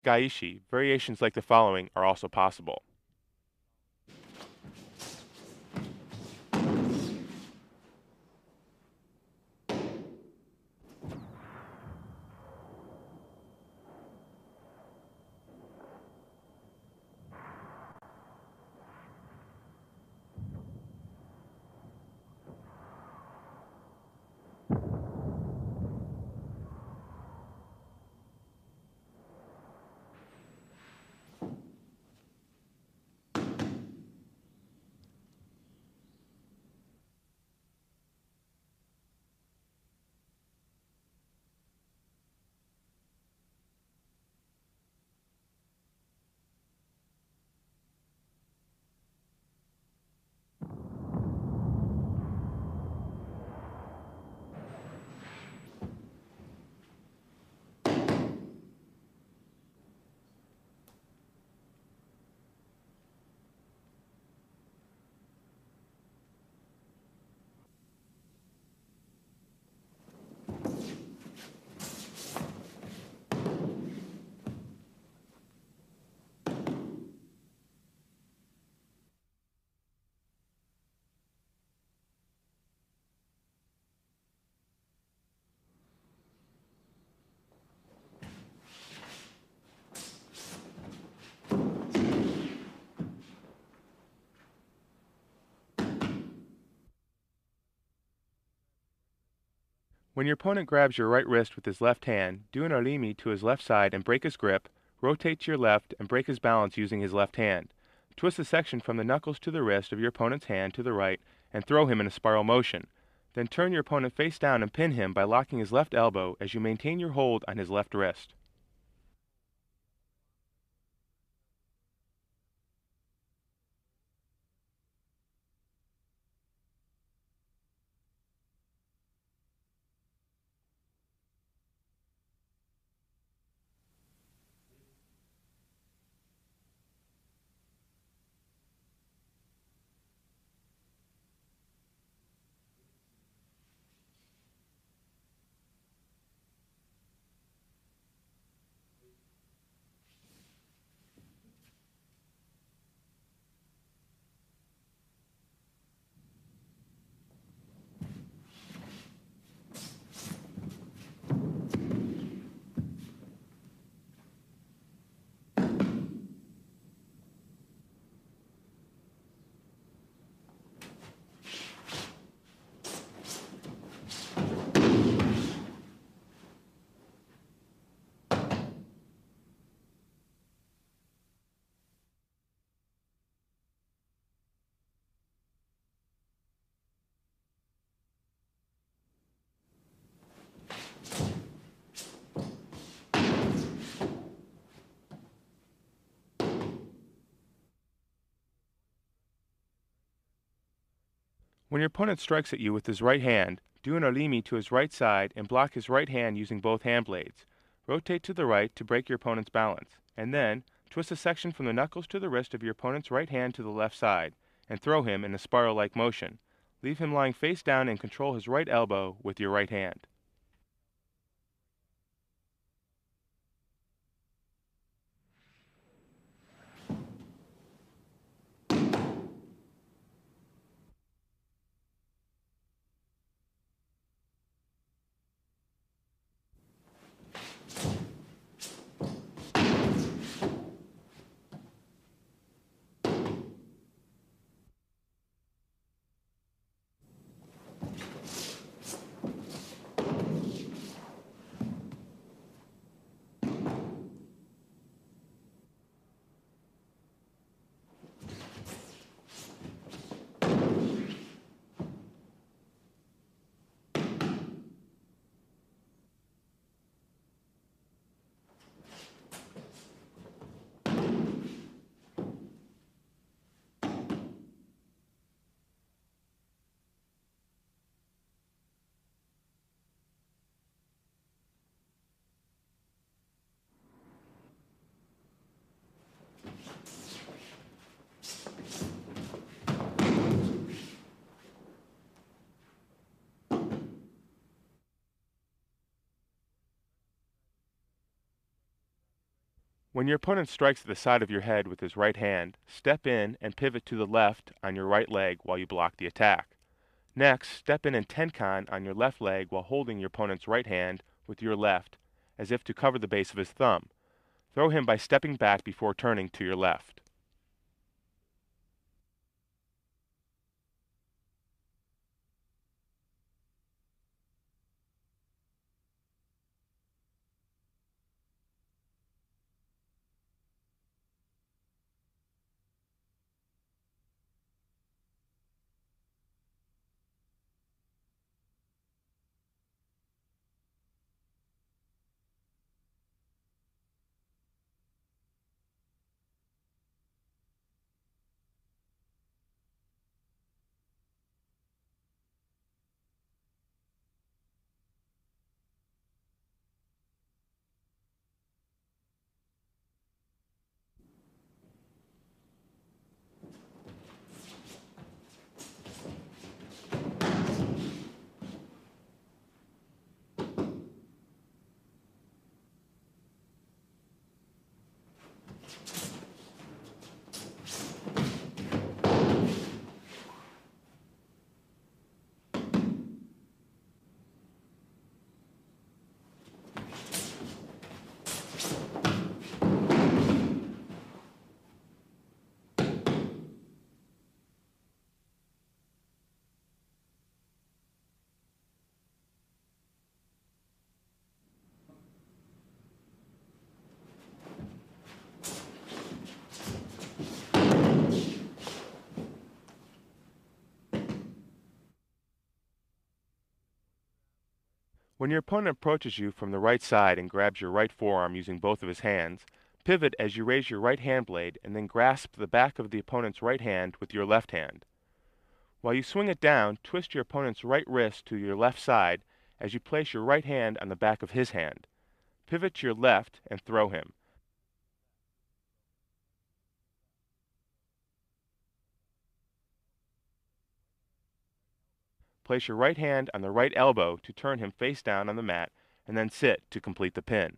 Gaishi, variations like the following are also possible. When your opponent grabs your right wrist with his left hand, do an orimi to his left side and break his grip, rotate to your left and break his balance using his left hand. Twist a section from the knuckles to the wrist of your opponent's hand to the right and throw him in a spiral motion. Then turn your opponent face down and pin him by locking his left elbow as you maintain your hold on his left wrist. When your opponent strikes at you with his right hand, do an orimi to his right side and block his right hand using both hand blades. Rotate to the right to break your opponent's balance, and then twist a section from the knuckles to the wrist of your opponent's right hand to the left side, and throw him in a spiral-like motion. Leave him lying face down and control his right elbow with your right hand. When your opponent strikes at the side of your head with his right hand, step in and pivot to the left on your right leg while you block the attack. Next, step in and tenkan on your left leg while holding your opponent's right hand with your left, as if to cover the base of his thumb. Throw him by stepping back before turning to your left. When your opponent approaches you from the right side and grabs your right forearm using both of his hands, pivot as you raise your right hand blade and then grasp the back of the opponent's right hand with your left hand. While you swing it down, twist your opponent's right wrist to your left side as you place your right hand on the back of his hand. Pivot to your left and throw him. Place your right hand on the right elbow to turn him face down on the mat, and then sit to complete the pin.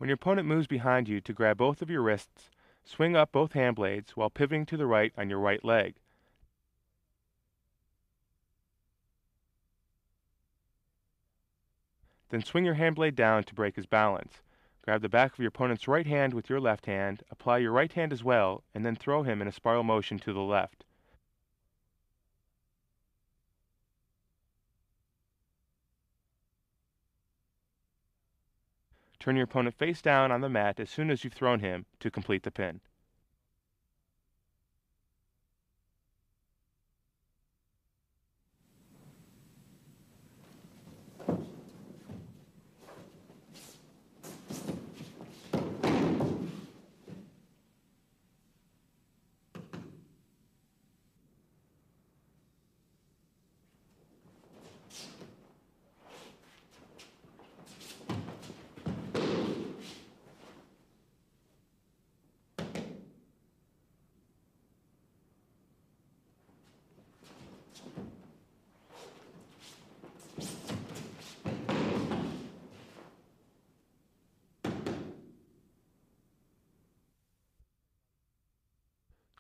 When your opponent moves behind you to grab both of your wrists, swing up both hand blades while pivoting to the right on your right leg. Then swing your hand blade down to break his balance. Grab the back of your opponent's right hand with your left hand, apply your right hand as well, and then throw him in a spiral motion to the left. Turn your opponent face down on the mat as soon as you've thrown him to complete the pin.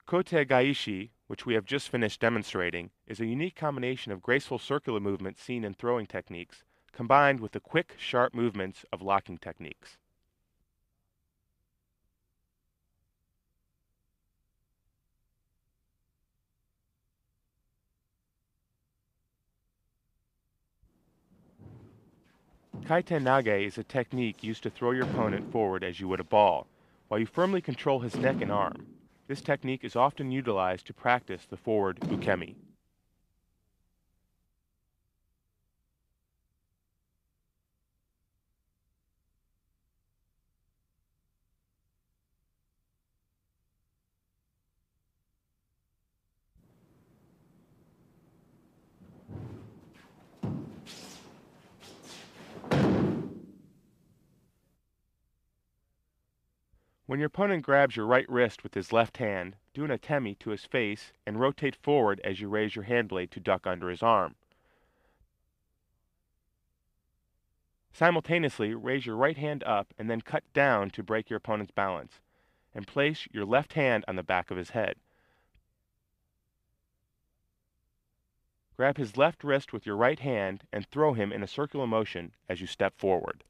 Kote Gaishi, which we have just finished demonstrating, is a unique combination of graceful circular movements seen in throwing techniques, combined with the quick, sharp movements of locking techniques. Kaiten Nage is a technique used to throw your opponent forward as you would a ball, while you firmly control his neck and arm. This technique is often utilized to practice the forward ukemi. When your opponent grabs your right wrist with his left hand, do an atemi to his face and rotate forward as you raise your hand blade to duck under his arm. Simultaneously, raise your right hand up and then cut down to break your opponent's balance, and place your left hand on the back of his head. Grab his left wrist with your right hand and throw him in a circular motion as you step forward.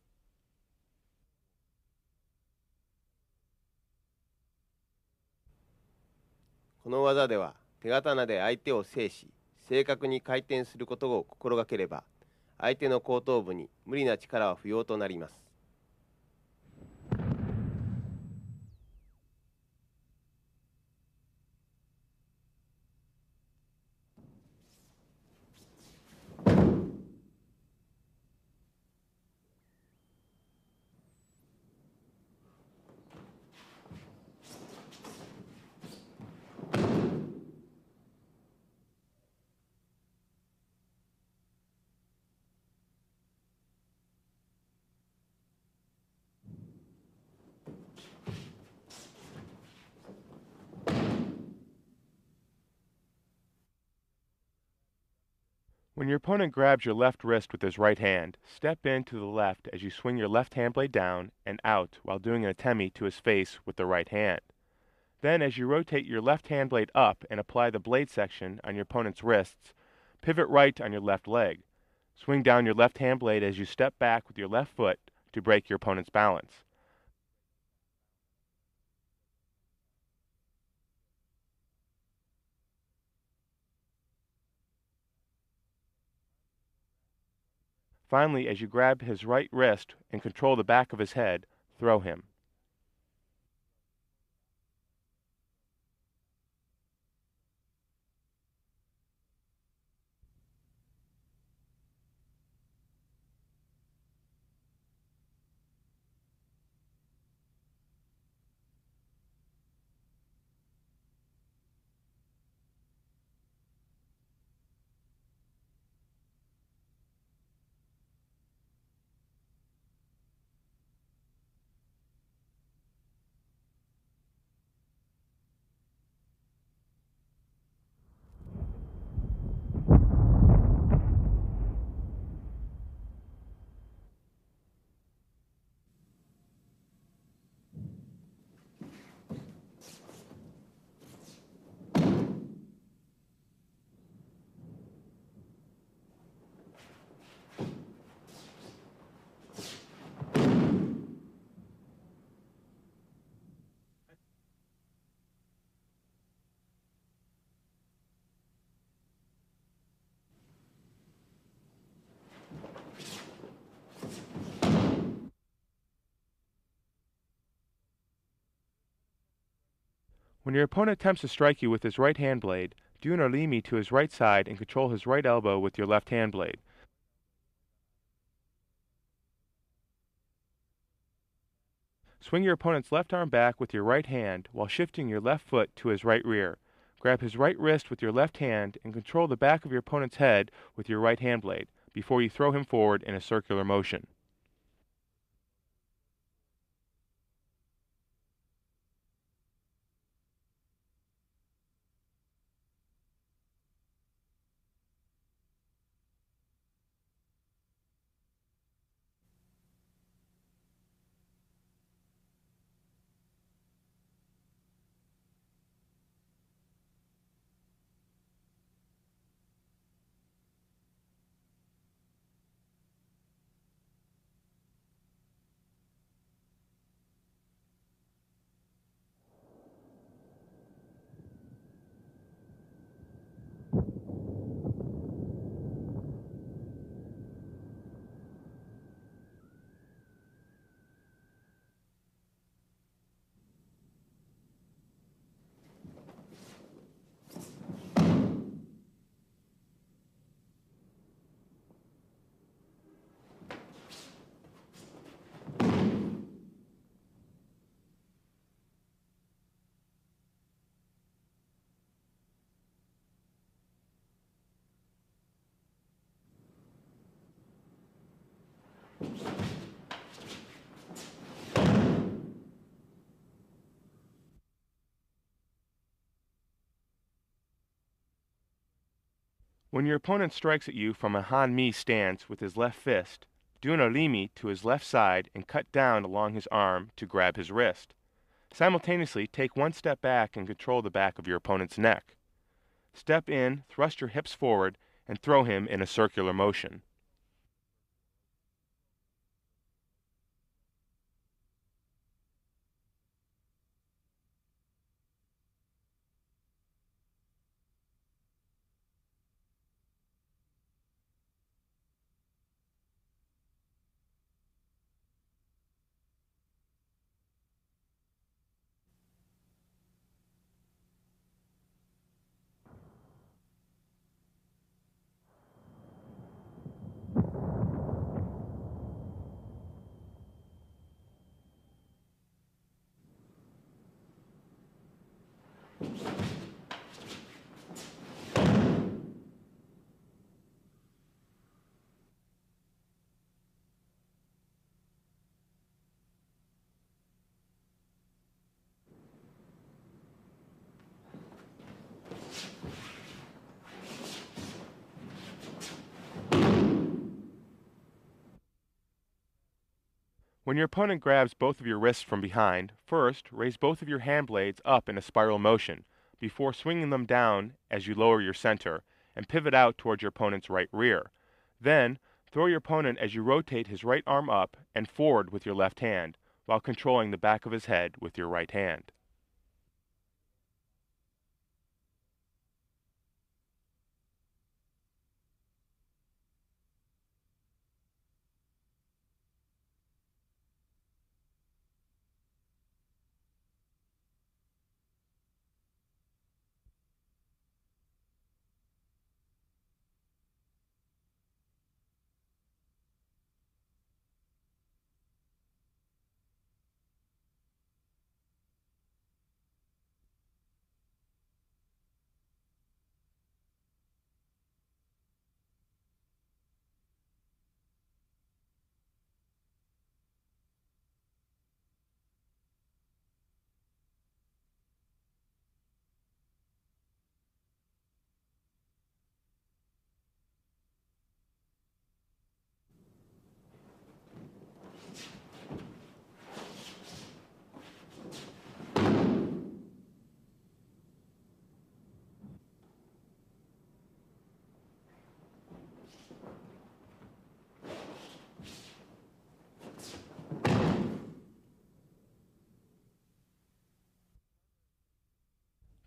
この技では手刀で相手を制し、正確に回転することを心がければ、相手の後頭部に無理な力は不要となります。When your opponent grabs your left wrist with his right hand, step in to the left as you swing your left hand blade down and out while doing an atemi to his face with the right hand. Then, as you rotate your left hand blade up and apply the blade section on your opponent's wrists, pivot right on your left leg. Swing down your left hand blade as you step back with your left foot to break your opponent's balance. Finally, as you grab his right wrist and control the back of his head, throw him. When your opponent attempts to strike you with his right hand blade, do an orimi to his right side and control his right elbow with your left hand blade. Swing your opponent's left arm back with your right hand while shifting your left foot to his right rear. Grab his right wrist with your left hand and control the back of your opponent's head with your right hand blade before you throw him forward in a circular motion. When your opponent strikes at you from a Han-mi stance with his left fist, do an orimi to his left side and cut down along his arm to grab his wrist. Simultaneously, take one step back and control the back of your opponent's neck. Step in, thrust your hips forward, and throw him in a circular motion. When your opponent grabs both of your wrists from behind, first, raise both of your hand blades up in a spiral motion, before swinging them down as you lower your center, and pivot out towards your opponent's right rear. Then, throw your opponent as you rotate his right arm up and forward with your left hand, while controlling the back of his head with your right hand.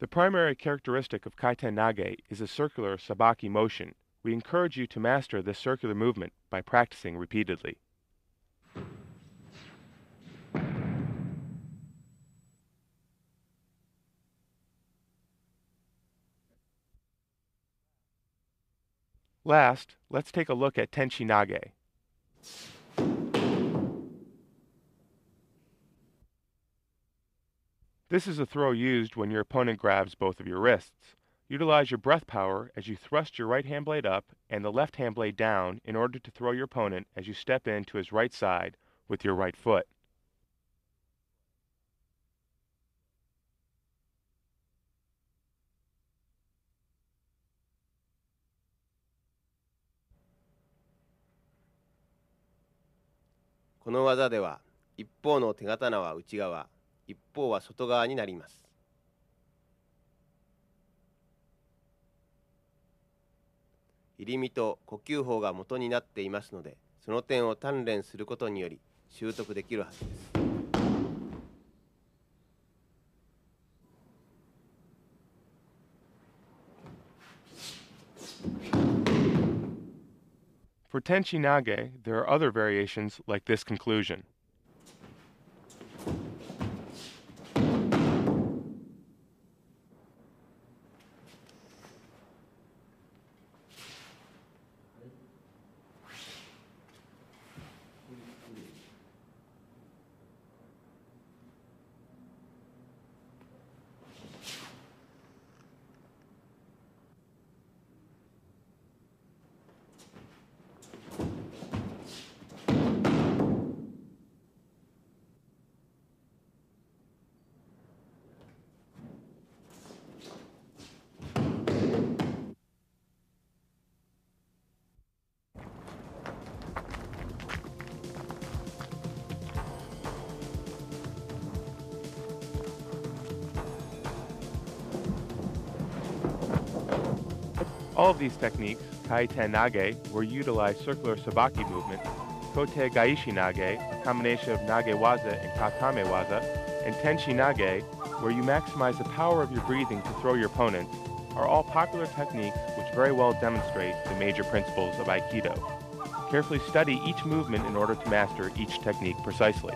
The primary characteristic of kaiten nage is a circular sabaki motion. We encourage you to master this circular movement by practicing repeatedly. Last, let's take a look at tenshi nage. This is a throw used when your opponent grabs both of your wrists. Utilize your breath power as you thrust your right hand blade up and the left hand blade down in order to throw your opponent as you step in to his right side with your right foot.この技では、一方の手刀は内側、一方は外側になります。入り身と呼吸法が元になっていますので、その点を鍛錬することにより習得できるはずです。For tenshi nage, there are other variations like this conclusion. All of these techniques, kaiten nage, where you utilize circular sabaki movement, kote gaishi nage, a combination of nage waza and katame waza, and tenshi nage, where you maximize the power of your breathing to throw your opponents, are all popular techniques which very well demonstrate the major principles of Aikido. Carefully study each movement in order to master each technique precisely.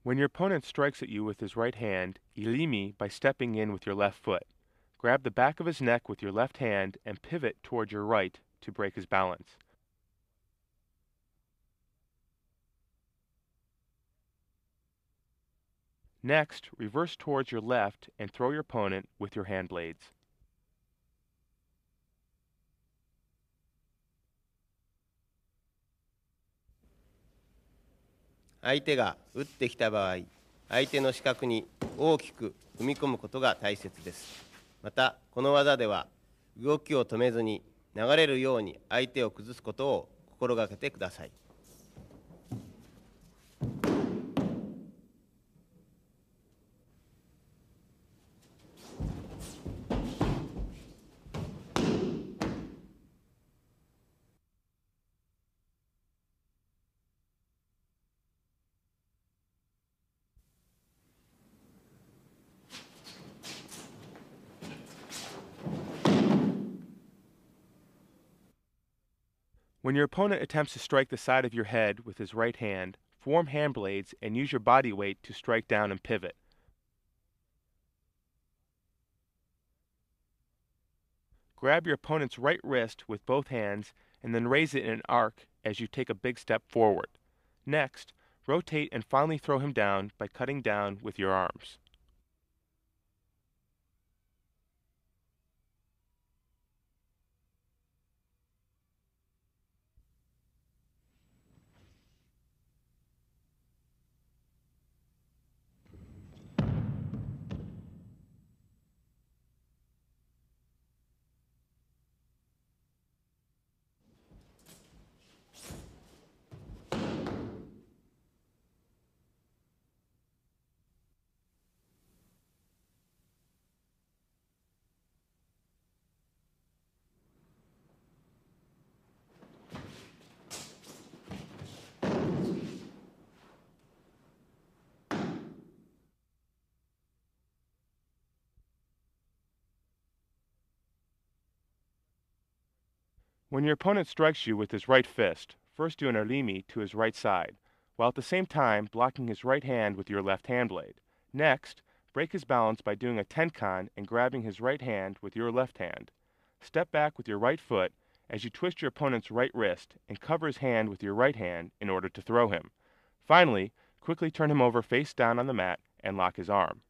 When your opponent strikes at you with his right hand, ilimi by stepping in with your left foot. Grab the back of his neck with your left hand and pivot toward your right to break his balance. Next, reverse towards your left and throw your opponent with your hand blades.相手が打ってきた場合、相手の視覚に大きく踏み込むことが大切です。また、この技では動きを止めずに流れるように相手を崩すことを心がけてください。When your opponent attempts to strike the side of your head with his right hand, form hand blades and use your body weight to strike down and pivot. Grab your opponent's right wrist with both hands and then raise it in an arc as you take a big step forward. Next, rotate and finally throw him down by cutting down with your arms. When your opponent strikes you with his right fist, first do an orimi to his right side, while at the same time blocking his right hand with your left hand blade. Next, break his balance by doing a tenkan and grabbing his right hand with your left hand. Step back with your right foot as you twist your opponent's right wrist and cover his hand with your right hand in order to throw him. Finally, quickly turn him over face down on the mat and lock his arm.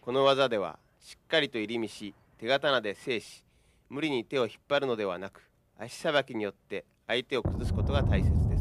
この技ではしっかりと入り身し、手刀で制し、無理に手を引っ張るのではなく、足さばきによって相手を崩すことが大切です。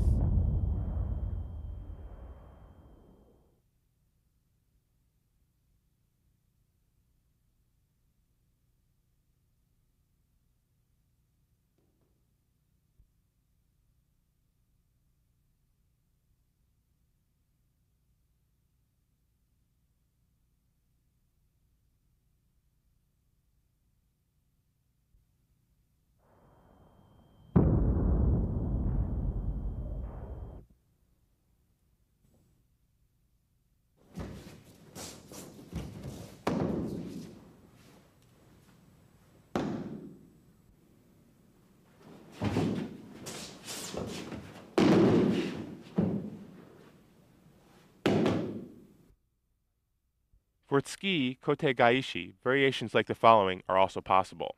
For tsuki, kote gaishi, variations like the following are also possible.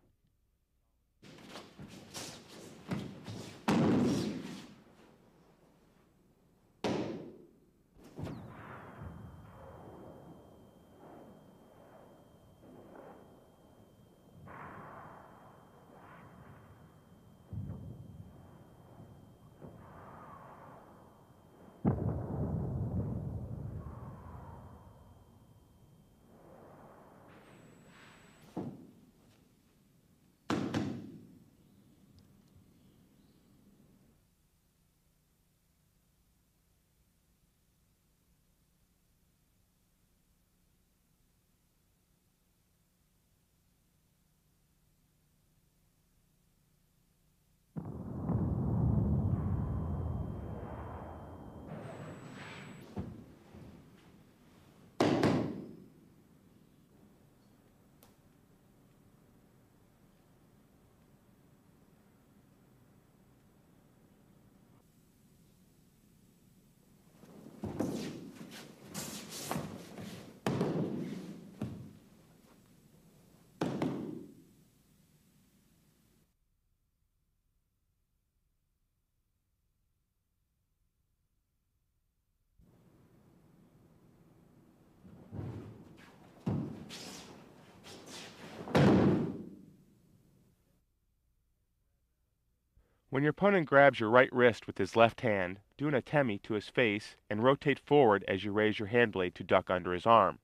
When your opponent grabs your right wrist with his left hand, do an atemi to his face and rotate forward as you raise your hand blade to duck under his arm.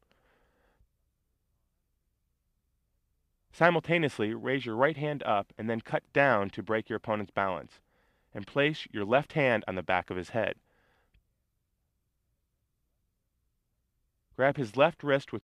Simultaneously, raise your right hand up and then cut down to break your opponent's balance, and place your left hand on the back of his head. Grab his left wrist with